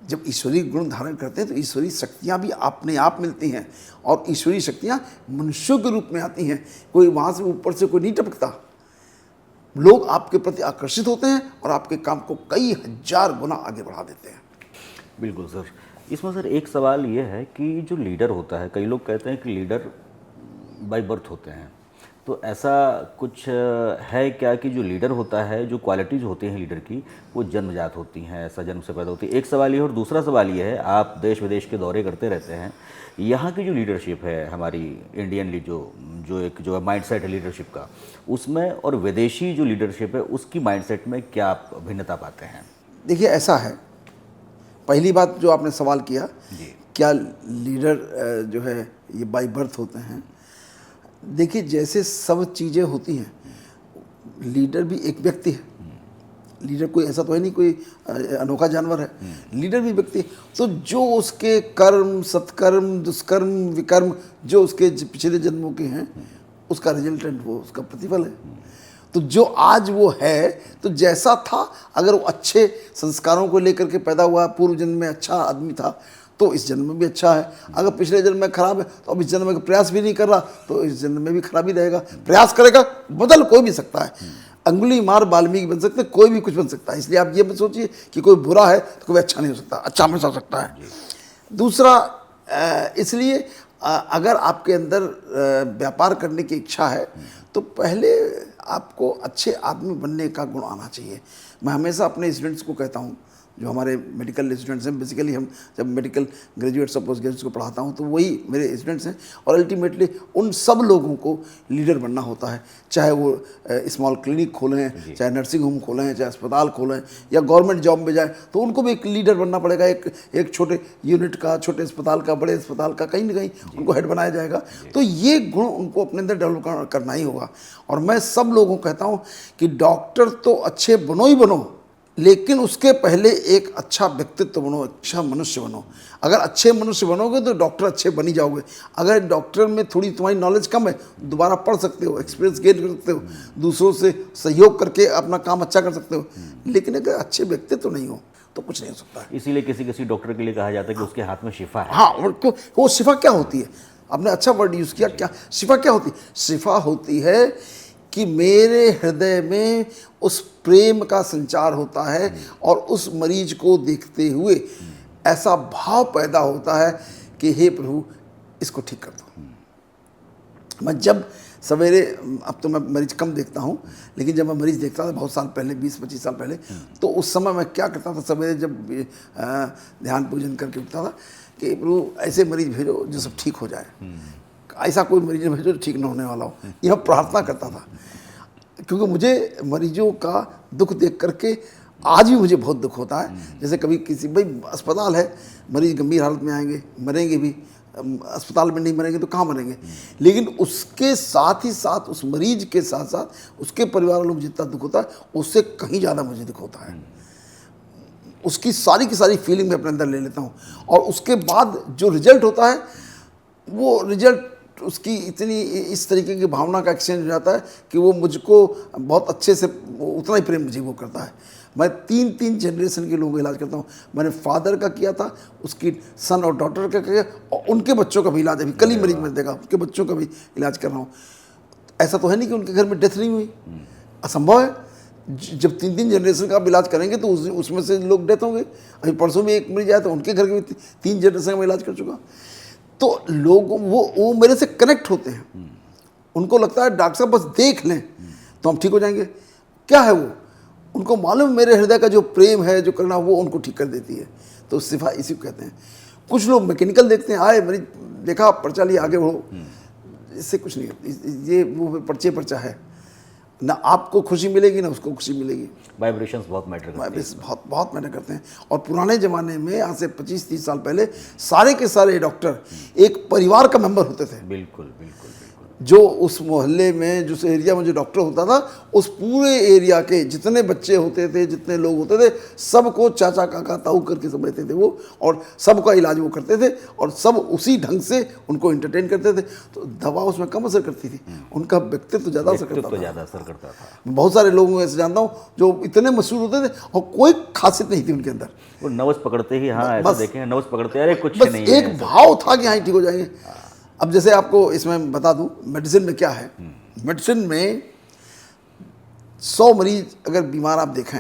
जब ईश्वरीय गुण धारण करते हैं तो ईश्वरीय शक्तियाँ भी अपने आप मिलती हैं, और ईश्वरीय शक्तियाँ मनुष्यों के रूप में आती हैं। कोई वहाँ से ऊपर से कोई नहीं टपकता, लोग आपके प्रति आकर्षित होते हैं और आपके काम को कई हजार गुना आगे बढ़ा देते हैं। बिल्कुल सर। इसमें सर एक सवाल ये है कि जो लीडर होता है, कई लोग कहते हैं कि लीडर बाय बर्थ होते हैं, तो ऐसा कुछ है क्या कि जो लीडर होता है, जो क्वालिटीज़ होती हैं लीडर की, वो जन्मजात होती हैं, ऐसा जन्म से पैदा होती है? एक सवाल ये, और दूसरा सवाल ये है, आप देश विदेश के दौरे करते रहते हैं, यहाँ की जो लीडरशिप है हमारी इंडियन जो माइंडसेट है लीडरशिप का, उसमें और विदेशी जो लीडरशिप है उसकी माइंडसेट में क्या आप भिन्नता पाते हैं? देखिए ऐसा है, पहली बात जो आपने सवाल किया, क्या लीडर जो है ये बाय बर्थ होते हैं? देखिए जैसे सब चीज़ें होती हैं, लीडर भी एक व्यक्ति है, लीडर कोई ऐसा तो है नहीं कोई अनोखा जानवर है, लीडर भी व्यक्ति है। तो जो उसके कर्म, सत्कर्म, दुष्कर्म, विकर्म जो उसके पिछले जन्मों के हैं, उसका रिजल्टेंट वो उसका प्रतिफल है। तो जो आज वो है, तो जैसा था, अगर वो अच्छे संस्कारों को लेकर के पैदा हुआ, पूर्व जन्म में अच्छा आदमी था तो इस जन्म में भी अच्छा है। अगर पिछले जन्म में खराब है तो अब इस जन्म में प्रयास भी नहीं कर रहा तो इस जन्म में भी खराब ही रहेगा। प्रयास करेगा, बदल कोई भी सकता है, अंगुली मार वाल्मीकि बन सकते, कोई भी कुछ बन सकता है। इसलिए आप ये मत सोचिए कि कोई बुरा है तो कोई अच्छा नहीं हो सकता, अच्छा हमेशा हो सकता है। दूसरा, इसलिए अगर आपके अंदर व्यापार करने की इच्छा है तो पहले आपको अच्छे आदमी बनने का गुण आना चाहिए। मैं हमेशा अपने स्टूडेंट्स को कहता हूँ, जो हमारे मेडिकल स्टूडेंट्स हैं, बेसिकली हम जब मेडिकल ग्रेजुएट्स और पोस्ट ग्रेजुएट्स को पढ़ाता हूँ तो वही मेरे स्टूडेंट्स हैं। और अल्टीमेटली उन सब लोगों को लीडर बनना होता है, चाहे वो स्मॉल क्लिनिक खोलें, चाहे नर्सिंग होम खोलें, चाहे अस्पताल खोलें, या गवर्नमेंट जॉब में जाए, तो उनको भी एक लीडर बनना पड़ेगा। एक छोटे यूनिट का, छोटे अस्पताल का, बड़े अस्पताल का, कहीं ना कहीं उनको हेड बनाया जाएगा। तो ये गुण उनको अपने अंदर डेवलप करना ही होगा। और मैं सब लोगों को कहता हूँ कि डॉक्टर तो अच्छे बनो ही बनो, लेकिन उसके पहले एक अच्छा व्यक्तित्व बनो, अच्छा मनुष्य बनो। अगर अच्छे मनुष्य बनोगे तो डॉक्टर अच्छे बनी जाओगे। अगर डॉक्टर में थोड़ी तुम्हारी नॉलेज कम है, दोबारा पढ़ सकते हो, एक्सपीरियंस गेन कर सकते हो, दूसरों से सहयोग करके अपना काम अच्छा कर सकते हो। लेकिन अगर अच्छे व्यक्तित्व नहीं हो तो कुछ नहीं हो सकता है। इसीलिए किसी डॉक्टर के लिए कहा जाता है कि उसके हाथ में शिफा है। हाँ, वो शिफा क्या होती है? आपने अच्छा वर्ड यूज़ किया। क्या शिफा क्या होती है? शिफा होती है कि मेरे हृदय में उस प्रेम का संचार होता है और उस मरीज को देखते हुए ऐसा भाव पैदा होता है कि हे प्रभु, इसको ठीक कर दो। मैं जब सवेरे, अब तो मैं मरीज कम देखता हूँ, लेकिन जब मैं मरीज देखता था बहुत साल पहले, 20-25 साल पहले, तो उस समय मैं क्या करता था, सवेरे जब ध्यान पूजन करके उठता था कि प्रभु ऐसे मरीज भेजो जो सब ठीक हो जाए, ऐसा कोई मरीज भेजो ठीक न होने वाला हो। यह प्रार्थना करता था, क्योंकि मुझे मरीजों का दुख देख करके आज भी मुझे बहुत दुख होता है। जैसे कभी किसी, भाई अस्पताल है, मरीज गंभीर हालत में आएंगे, मरेंगे भी, अस्पताल में नहीं मरेंगे तो कहाँ मरेंगे। लेकिन उसके साथ ही साथ, उस मरीज के साथ साथ उसके परिवार वालों को जितना दुख होता है, उससे कहीं ज़्यादा मुझे दुख होता है। उसकी सारी की सारी फीलिंग मैं अपने अंदर ले लेता हूँ। और उसके बाद जो रिजल्ट होता है, वो रिजल्ट उसकी इतनी इस तरीके की भावना का एक्सचेंज हो जाता है कि वो मुझको बहुत अच्छे से, उतना ही प्रेम मुझे वो करता है। मैं 3 जनरेशन के लोगों का इलाज करता हूँ। मैंने फादर का किया था, उसकी सन और डॉटर का किया, और उनके बच्चों का भी इलाज अभी कल ही मरीज मैंने देखा, उसके बच्चों का भी इलाज कर रहा हूँ। ऐसा तो है नहीं कि उनके घर में डेथ नहीं हुई, असंभव है। जब 3 जनरेशन का आप इलाज करेंगे तो उसमें से लोग डेथ होंगे। अभी परसों में एक मरीज आया तो उनके घर के भी 3 जनरेशन का इलाज कर चुका। तो लोग वो मेरे से कनेक्ट होते हैं। उनको लगता है डॉक्टर साहब बस देख लें तो हम ठीक हो जाएंगे। क्या है वो? उनको मालूम मेरे हृदय का जो प्रेम है, जो करना, वो उनको ठीक कर देती है। तो सिफा इसी को कहते हैं। कुछ लोग मैकेनिकल देखते हैं, आए मरीज देखा, पर्चा लिया, आगे बढ़ो, इससे कुछ नहीं। ये वो पर्चा है ना, आपको खुशी मिलेगी ना उसको खुशी मिलेगी। वाइब्रेशंस बहुत मैटर करते हैं। वाइब्रेशंस बहुत मैटर करते हैं। और पुराने ज़माने में, आज से 25-30 साल पहले, सारे के सारे डॉक्टर एक परिवार का मेंबर होते थे। बिल्कुल बिल्कुल बिल्कुल। जो उस मोहल्ले में, जिस एरिया में जो डॉक्टर होता था, उस पूरे एरिया के जितने बच्चे होते थे, जितने लोग होते थे, सबको चाचा काका ताऊ करके समझते थे वो, और सबका इलाज वो करते थे, और सब उसी ढंग से उनको एंटरटेन करते थे। तो दवा उसमें कम असर करती थी, उनका व्यक्तित्व ज़्यादा असर करता था। ज़्यादा असर करता था। बहुत सारे लोगों को ऐसे जानता हूँ जो इतने मशहूर होते थे और कोई खासियत नहीं थी उनके अंदर। वो नवस पकड़ते ही, हाँ ऐसा देखें, नवस पकड़ते, अरे कुछ बस नहीं एक है, भाव था कि हाँ ठीक हो जाएंगे। अब जैसे आपको इसमें बता दूं, मेडिसिन में क्या है। मेडिसिन में 100 मरीज अगर बीमार आप देखें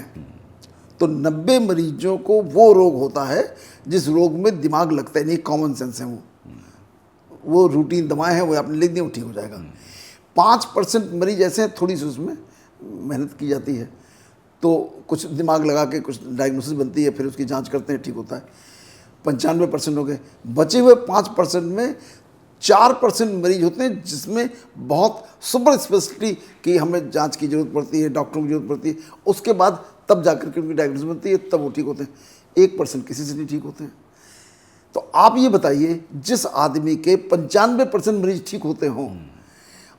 तो 90 मरीजों को वो रोग होता है जिस रोग में दिमाग लगता है नहीं, कॉमन सेंस है, वो रूटीन दवाएं हैं, वो आपने लिख दी, वो ठीक हो जाएगा। 5% मरीज ऐसे हैं, थोड़ी सी उसमें मेहनत की जाती है, तो कुछ दिमाग लगा के कुछ डायग्नोसिस बनती है, फिर उसकी जांच करते हैं, ठीक होता है। 95% हो गए। बचे हुए 5% में 4% मरीज होते हैं जिसमें बहुत सुपर स्पेशलिटी की हमें जांच की जरूरत पड़ती है, डॉक्टरों की जरूरत पड़ती है। उसके बाद तब जाकर के उनकी डायग्नोसिस बनती है, तब वो ठीक होते हैं। 1% किसी से नहीं ठीक होते हैं। तो आप ये बताइए, जिस आदमी के 95% मरीज ठीक होते हों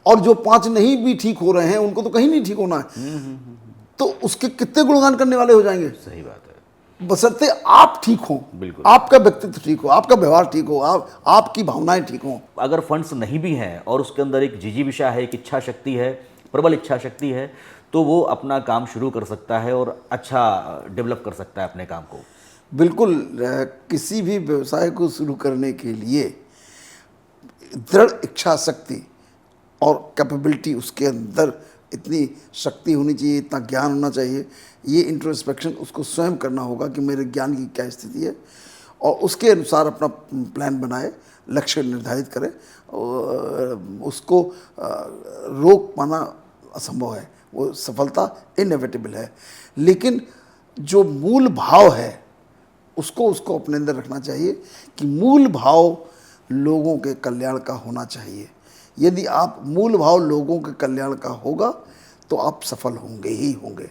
और जो 5 नहीं भी ठीक हो रहे हैं, उनको तो कहीं नहीं ठीक होना है, तो उसके कितने गुणगान करने वाले हो जाएंगे। सही बात है। बशर्ते आप ठीक हो, बिल्कुल, आपका व्यक्तित्व ठीक हो, आपका व्यवहार ठीक हो, आपकी भावनाएं ठीक हो। अगर फंड्स नहीं भी हैं और उसके अंदर एक जिजीविषा है, एक इच्छा शक्ति है, प्रबल इच्छा शक्ति है, तो वो अपना काम शुरू कर सकता है और अच्छा डेवलप कर सकता है अपने काम को। बिल्कुल। किसी भी व्यवसाय को शुरू करने के लिए दृढ़ इच्छा शक्ति और कैपेबिलिटी, उसके अंदर इतनी शक्ति होनी चाहिए, इतना ज्ञान होना चाहिए। ये इंट्रोस्पेक्शन उसको स्वयं करना होगा कि मेरे ज्ञान की क्या स्थिति है, और उसके अनुसार अपना प्लान बनाए, लक्ष्य निर्धारित करे। उसको रोक पाना असंभव है, वो सफलता इनएविटेबल है। लेकिन जो मूल भाव है उसको अपने अंदर रखना चाहिए कि मूल भाव लोगों के कल्याण का होना चाहिए। यदि आप मूल भाव लोगों के कल्याण का होगा तो आप सफल होंगे ही होंगे।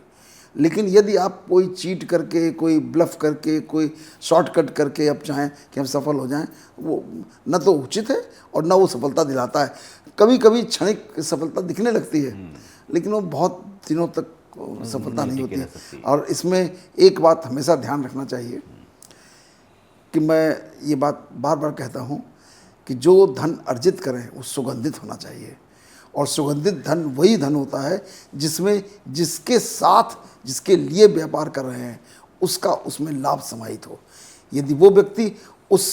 लेकिन यदि आप कोई चीट करके, कोई ब्लफ करके, कोई शॉर्टकट करके आप चाहें कि हम सफल हो जाएं, वो न तो उचित है और न वो सफलता दिलाता है। कभी कभी क्षणिक सफलता दिखने लगती है, लेकिन वो बहुत दिनों तक सफलता नहीं होती है। और इसमें एक बात हमेशा ध्यान रखना चाहिए कि मैं ये बात बार बार कहता हूँ कि जो धन अर्जित करें वो सुगंधित होना चाहिए। और सुगंधित धन वही धन होता है जिसमें जिसके साथ, जिसके लिए व्यापार कर रहे हैं, उसका उसमें लाभ समाहित हो। यदि वो व्यक्ति उस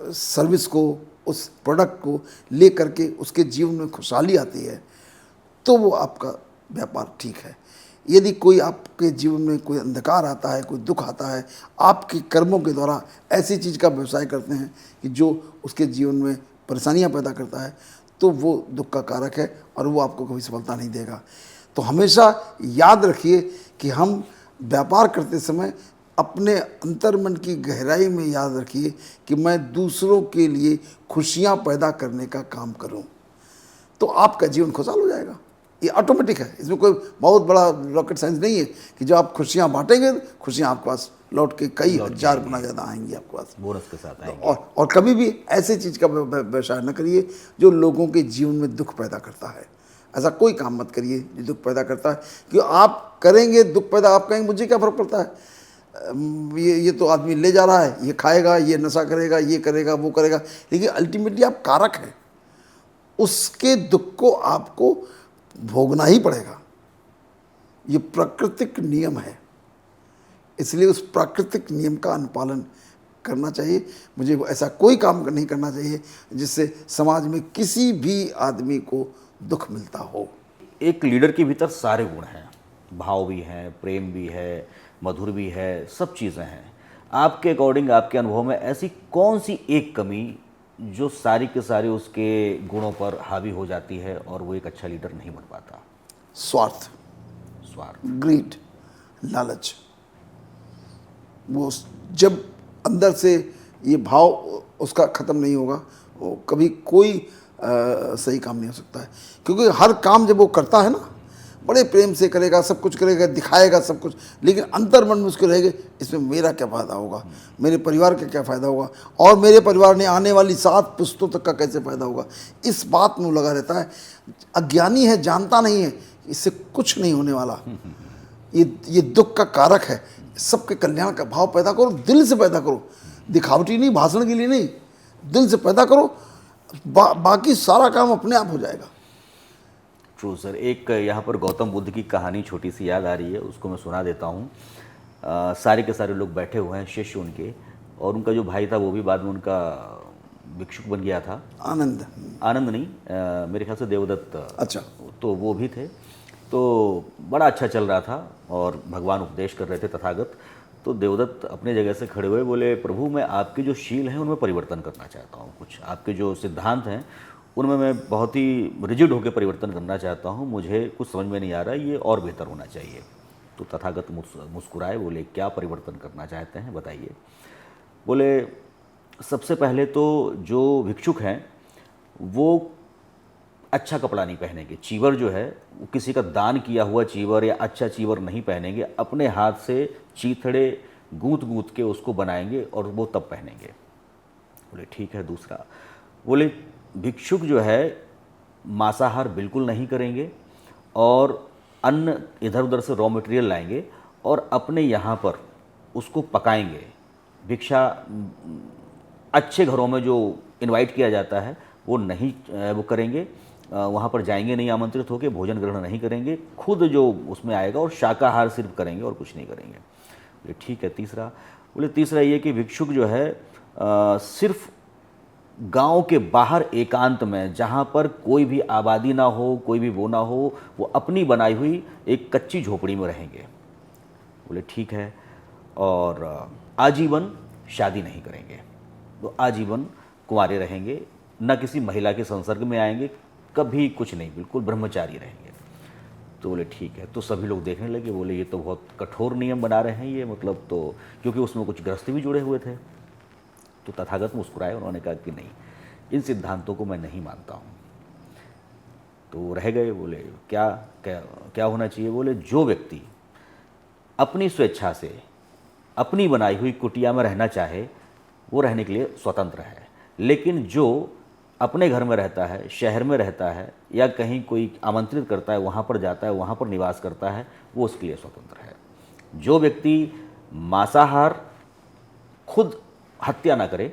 सर्विस को, उस प्रोडक्ट को ले करके उसके जीवन में खुशहाली आती है, तो वो आपका व्यापार ठीक है। यदि कोई आपके जीवन में कोई अंधकार आता है, कोई दुख आता है, आपके कर्मों के द्वारा ऐसी चीज़ का व्यवसाय करते हैं कि जो उसके जीवन में परेशानियां पैदा करता है, तो वो दुख का कारक है और वो आपको कभी सफलता नहीं देगा। तो हमेशा याद रखिए कि हम व्यापार करते समय अपने अंतर्मन की गहराई में याद रखिए कि मैं दूसरों के लिए खुशियां पैदा करने का काम करूं, तो आपका जीवन खुशहाल हो जाएगा। ये ऑटोमेटिक है, इसमें कोई बहुत बड़ा रॉकेट साइंस नहीं है कि जब आप खुशियां बांटेंगे, खुशियां आपके पास लौट के कई हजार गुना ज़्यादा आएंगी आपके पास, बोनस के साथ आएंगे। और कभी भी ऐसी चीज़ का व्यवसाय न करिए जो लोगों के जीवन में दुख पैदा करता है। ऐसा कोई काम मत करिए जो दुख पैदा करता है, क्योंकि आप करेंगे दुख पैदा, आप कहेंगे मुझे क्या फ़र्क पड़ता है, ये तो आदमी ले जा रहा है, ये खाएगा, ये नशा करेगा, ये करेगा, वो करेगा। लेकिन अल्टीमेटली आप कारक हैं, उसके दुख को आपको भोगना ही पड़ेगा। ये प्राकृतिक नियम है, इसलिए उस प्राकृतिक नियम का अनुपालन करना चाहिए। मुझे ऐसा कोई काम नहीं करना चाहिए जिससे समाज में किसी भी आदमी को दुख मिलता हो। एक लीडर के भीतर सारे गुण हैं, भाव भी हैं, प्रेम भी है, मधुर भी है, सब चीज़ें हैं। आपके अकॉर्डिंग, आपके अनुभव में ऐसी कौन सी एक कमी जो सारी के सारी उसके गुणों पर हावी हो जाती है और वो एक अच्छा लीडर नहीं बन पाता? स्वार्थ, ग्रीड, लालच। वो जब अंदर से ये भाव उसका ख़त्म नहीं होगा, वो कभी कोई सही काम नहीं हो सकता है। क्योंकि हर काम जब वो करता है ना, बड़े प्रेम से करेगा, सब कुछ करेगा, दिखाएगा सब कुछ, लेकिन अंतर्मन में उसके रहेगा इसमें मेरा क्या फ़ायदा होगा, मेरे परिवार का क्या फ़ायदा होगा, और मेरे परिवार ने आने वाली 7 पुश्तों तक का कैसे फ़ायदा होगा, इस बात में लगा रहता है। अज्ञानी है, जानता नहीं है इससे कुछ नहीं होने वाला, ये दुख का कारक है। सबके कल्याण का भाव पैदा करो, दिल से पैदा करो, दिखावटी नहीं, भाषण के लिए नहीं, दिल से पैदा करो, बाकी सारा काम अपने आप हो जाएगा। True sir. एक यहाँ पर गौतम बुद्ध की कहानी छोटी सी याद आ रही है, उसको मैं सुना देता हूँ। सारे के सारे लोग बैठे हुए हैं, शिष्य उनके, और उनका जो भाई था वो भी बाद में उनका भिक्षुक बन गया था। आनंद नहीं, मेरे ख्याल से देवदत्त, अच्छा, तो वो भी थे। तो बड़ा अच्छा चल रहा था और भगवान उपदेश कर रहे थे, तथागत। तो देवदत्त अपने जगह से खड़े हुए, बोले प्रभु मैं आपके जो शील हैं उनमें परिवर्तन करना चाहता हूँ, कुछ आपके जो सिद्धांत हैं उनमें मैं बहुत ही रिजिड होकर परिवर्तन करना चाहता हूँ, मुझे कुछ समझ में नहीं आ रहा है, ये और बेहतर होना चाहिए। तो तथागत मुस्कुराए, बोले क्या परिवर्तन करना चाहते हैं बताइए। बोले सबसे पहले तो जो भिक्षुक हैं वो अच्छा कपड़ा नहीं पहनेंगे, चीवर जो है वो किसी का दान किया हुआ चीवर या अच्छा चीवर नहीं पहनेंगे, अपने हाथ से चीथड़े गूंथ के उसको बनाएंगे और वो तब पहनेंगे। बोले ठीक है। दूसरा, बोले भिक्षुक जो है मांसाहार बिल्कुल नहीं करेंगे और अन्न इधर उधर से रॉ मटेरियल लाएंगे और अपने यहाँ पर उसको पकाएंगे। भिक्षा अच्छे घरों में जो इनवाइट किया जाता है वो नहीं वो करेंगे, वहाँ पर जाएंगे नहीं आमंत्रित होकर, भोजन ग्रहण नहीं करेंगे, खुद जो उसमें आएगा और शाकाहार सिर्फ करेंगे और कुछ नहीं करेंगे। बोले ठीक है। तीसरा, बोले तीसरा ये कि भिक्षुक जो है सिर्फ गांव के बाहर एकांत में, जहाँ पर कोई भी आबादी ना हो, कोई भी वो ना हो, वो अपनी बनाई हुई एक कच्ची झोपड़ी में रहेंगे। बोले ठीक है। और आजीवन शादी नहीं करेंगे, तो आजीवन कुंवारे रहेंगे, न किसी महिला के संसर्ग में आएंगे, कभी कुछ नहीं, बिल्कुल ब्रह्मचारी रहेंगे। तो बोले ठीक है। तो सभी लोग देखने लगे, बोले ये तो बहुत कठोर नियम बना रहे हैं ये, मतलब तो क्योंकि उसमें कुछ गृहस्थी भी जुड़े हुए थे। तो तथागत मुस्कुराए, उन्होंने कहा कि नहीं, इन सिद्धांतों को मैं नहीं मानता हूँ। तो रह गए, बोले क्या क्या क्या होना चाहिए? बोले जो व्यक्ति अपनी स्वेच्छा से अपनी बनाई हुई कुटिया में रहना चाहे वो रहने के लिए स्वतंत्र है, लेकिन जो अपने घर में रहता है, शहर में रहता है या कहीं कोई आमंत्रित करता है वहाँ पर जाता है, वहाँ पर निवास करता है, वो उसके लिए स्वतंत्र है। जो व्यक्ति मांसाहार खुद हत्या ना करे,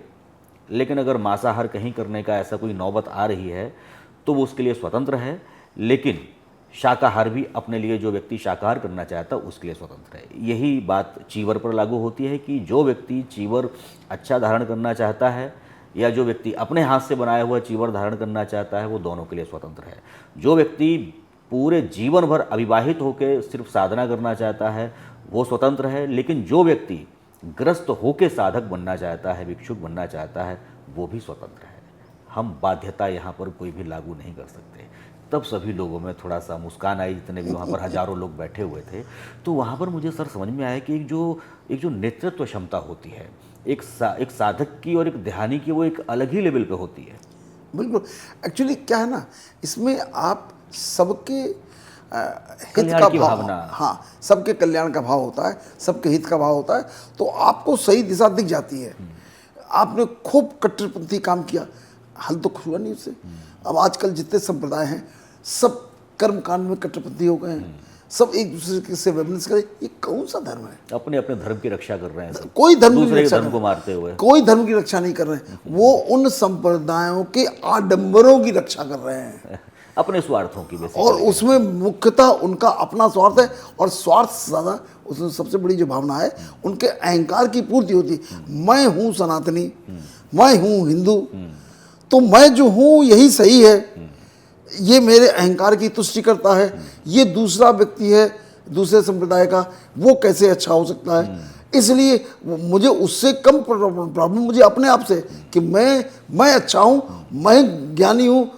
लेकिन अगर मांसाहार कहीं करने का ऐसा कोई नौबत आ रही है तो वो उसके लिए स्वतंत्र है, लेकिन शाकाहार भी अपने लिए जो व्यक्ति शाकाहार करना चाहता है उसके लिए स्वतंत्र है। यही बात चीवर पर लागू होती है कि जो व्यक्ति चीवर अच्छा धारण करना चाहता है या जो व्यक्ति अपने हाथ से बनाया हुआ चीवर धारण करना चाहता है वो दोनों के लिए स्वतंत्र है। जो व्यक्ति पूरे जीवन भर अविवाहित होकर सिर्फ साधना करना चाहता है वो स्वतंत्र है, लेकिन जो व्यक्ति ग्रस्त होकर साधक बनना चाहता है, भिक्षुक बनना चाहता है, वो भी स्वतंत्र है। हम बाध्यता यहाँ पर कोई भी लागू नहीं कर सकते। तब सभी लोगों में थोड़ा सा मुस्कान आई, जितने भी वहाँ पर हजारों लोग बैठे हुए थे। तो वहाँ पर मुझे सर समझ में आया कि एक जो नेतृत्व क्षमता होती है एक साधक की और एक ध्यानी की, वो एक अलग ही लेवल पे होती है। बिल्कुल। एक्चुअली क्या है ना, इसमें आप सबके हित कल्याण का की भाव, भावना। हाँ, सबके कल्याण का भाव होता है, सबके हित का भाव होता है, तो आपको सही दिशा दिख जाती है। आपने खूब कट्टरपंथी काम किया, हल तो खुश हुआ नहीं उससे। अब आजकल जितने संप्रदाय हैं सब कर्म कांड में कट्टरपंथी हो गए हैं, सब एक दूसरे से वेबनेस करें। ये कौन सा धर्म है? अपने अपने धर्म की रक्षा कर रहे हैं सब, कोई धर्म की दूसरे के रक्षा धर्म को नहीं, मारते हुए। कोई धर्म की रक्षा नहीं कर रहे हैं, वो उन संप्रदायों के आडंबरों की रक्षा कर रहे हैं अपने स्वार्थों की बेसिकली। और उसमें मुख्यतः उनका अपना स्वार्थ है। और स्वार्थ से ज़्यादा उसमें सबसे बड़ी जो भावना है उनके अहंकार की पूर्ति होती है। मैं हूँ सनातनी, मैं हूँ हिंदू, तो मैं जो हूँ यही सही है, ये मेरे अहंकार की तुष्टि करता है। ये दूसरा व्यक्ति है दूसरे संप्रदाय का, वो कैसे अच्छा हो सकता है? इसलिए मुझे उससे कम प्रॉब्लम मुझे अपने आप से कि मैं अच्छा हूँ, मैं ज्ञानी हूँ,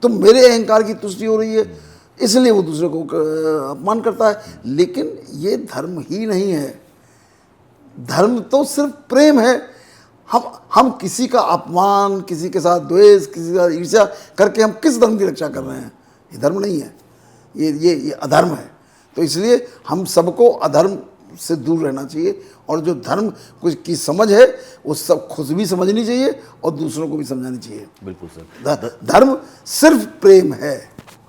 तो मेरे अहंकार की तुष्टि हो रही है, इसलिए वो दूसरे को अपमान करता है। लेकिन ये धर्म ही नहीं है। धर्म तो सिर्फ प्रेम है। हम किसी का अपमान, किसी के साथ द्वेष, किसी का ईर्ष्या करके हम किस धर्म की रक्षा कर रहे हैं? ये धर्म नहीं है, ये अधर्म है। तो इसलिए हम सबको अधर्म से दूर रहना चाहिए, और जो धर्म कुछ की समझ है वो सब खुद भी समझनी चाहिए और दूसरों को भी समझानी चाहिए। बिल्कुल सर। धर्म सिर्फ प्रेम है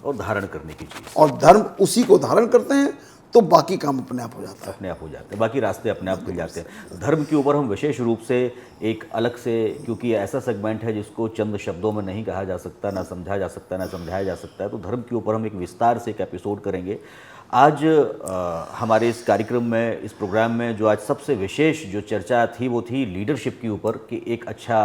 और धारण करने की चीज़, और धर्म उसी को धारण करते हैं तो बाकी काम अपने आप हो जाता है, अपने आप हो जाते हैं, बाकी रास्ते अपने आप खुल जाते हैं। धर्म के ऊपर हम विशेष रूप से एक अलग से, क्योंकि ये ऐसा सेगमेंट है जिसको चंद शब्दों में नहीं कहा जा सकता, ना समझा जा सकता, ना समझाया जा सकता है, तो धर्म के ऊपर हम एक विस्तार से एक एपिसोड करेंगे। आज हमारे इस कार्यक्रम में, इस प्रोग्राम में जो आज सबसे विशेष जो चर्चा थी वो थी लीडरशिप के ऊपर, कि एक अच्छा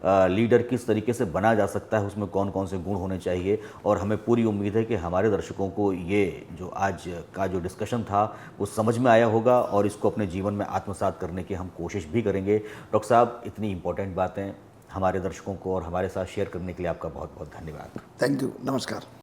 लीडर किस तरीके से बना जा सकता है, उसमें कौन कौन से गुण होने चाहिए। और हमें पूरी उम्मीद है कि हमारे दर्शकों को ये जो आज का जो डिस्कशन था वो समझ में आया होगा और इसको अपने जीवन में आत्मसात करने की हम कोशिश भी करेंगे। डॉक्टर साहब, इतनी इंपॉर्टेंट बातें हमारे दर्शकों को और हमारे साथ शेयर करने के लिए आपका बहुत बहुत धन्यवाद। थैंक यू, नमस्कार।